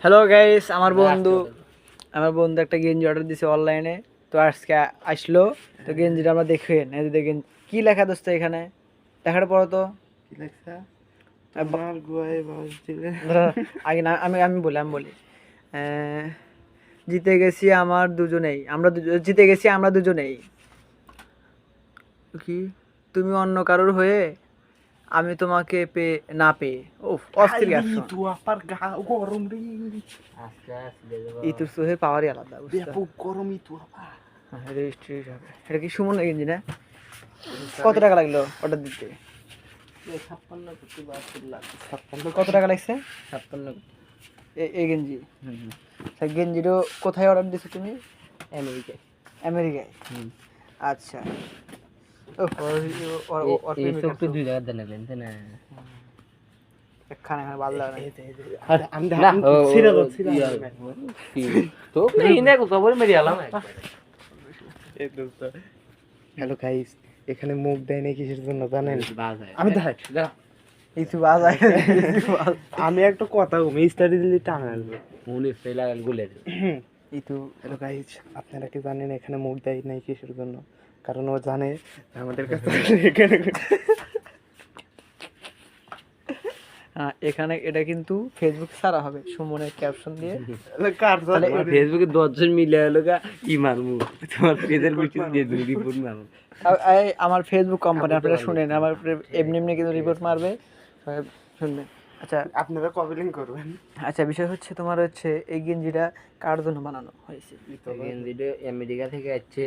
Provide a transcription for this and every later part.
Hello guys, আমার বন্ধু একটা গেঞ্জি অর্ডার দিছে অনলাইনে। তো আজকে আসলো। তো গেঞ্জিটা আমরা দেখেন, এই যে দেখেন কি লেখা দোস্ত এখানে, লেখাটা পড়ো তো। কি লেখা? তোমার গোয়ায় বাস দিলে ধরো, আগে না, আমি বলি জিতে গেছি জিতে গেছি আমরা দুজনেই। কি তুমি অন্য কারোর হয়ে, আমি তোমাকে না পেয়ে অস্থির গার্সন। তুই আপার গা গরম রে, ইতুর সোহের পাওয়ারই আলাদা, বুঝতে ব্যাপক গরম ই তুই আপা। রেজিস্ট্রি হবে। এটা কি সুমন গেঞ্জি না? কত টাকা লাগলো অর্ডার দিতে? 56 কোটি 72 লাখ। কত টাকা লাগছে 56 এই গেঞ্জি? গেঞ্জিরও কোথায় অর্ডার দিছো তুমি? আমেরিকায়। আমেরিকায়? আচ্ছা। দুই জায়গা দেন তাই না? এখানে ভালো লাগে আমি ছিড়া তো ইনে খবর মেরি আলাম। হ্যালো গাইস, এখানে মুখ দেয় না কিসের জন্য জানেন? আমি দেখাই কিছু বাজায়। আমি একটা কথা বলি, স্টাডি দিলে টাকা আসবে। হ্যালো গাইস, আপনারা কি জানেন এখানে মুখ দেয় নাই কিসের জন্য? কারণ ও জানে আমাদের কাছে এখানে এটা কিন্তু ফেসবুক ছাড়া হবে সুমনের ক্যাপশন দিয়ে। ফেসবুকে 10 জন মিলে হলো ই মারমু তোমার পেজের কিছু দিয়ে দিই রিপোর্ট মারমু। আমার ফেসবুক কোম্পানি, আপনারা শুনেন, আমার এমনি এমনি কিন্তু রিপোর্ট মারবে, শুনবেন। আচ্ছা, আপনারা কবে লিঙ্ক করবেন? আচ্ছা, বিষয় হচ্ছে তোমার হচ্ছে এই গেঞ্জিটা কার জন্য বানানো হয়েছে? গেঞ্জিটা আমেরিকা থেকে আসছে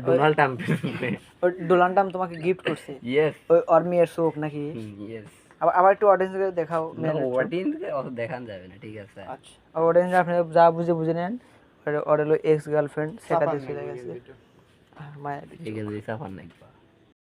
ডোনাল্ড ট্রাম্পের জন্য। ওই ডোনাল্ড ট্রাম্প তোমাকে গিফট করছে? ইয়েস। ওই অর্মিয়ার শোক নাকি? ইয়েস। আবার একটু অডিয়েন্সকে দেখাও। অডিয়েন্সকে অত দেখান যাবে না, ঠিক আছে? আচ্ছা, অডিয়েন্স আপনি যা বুঝে নেন। ওর হলো এক্স গার্লফ্রেন্ড, সেটা দিয়ে চলে গেছে। মায়া এই গেঞ্জি সাফার নাকি?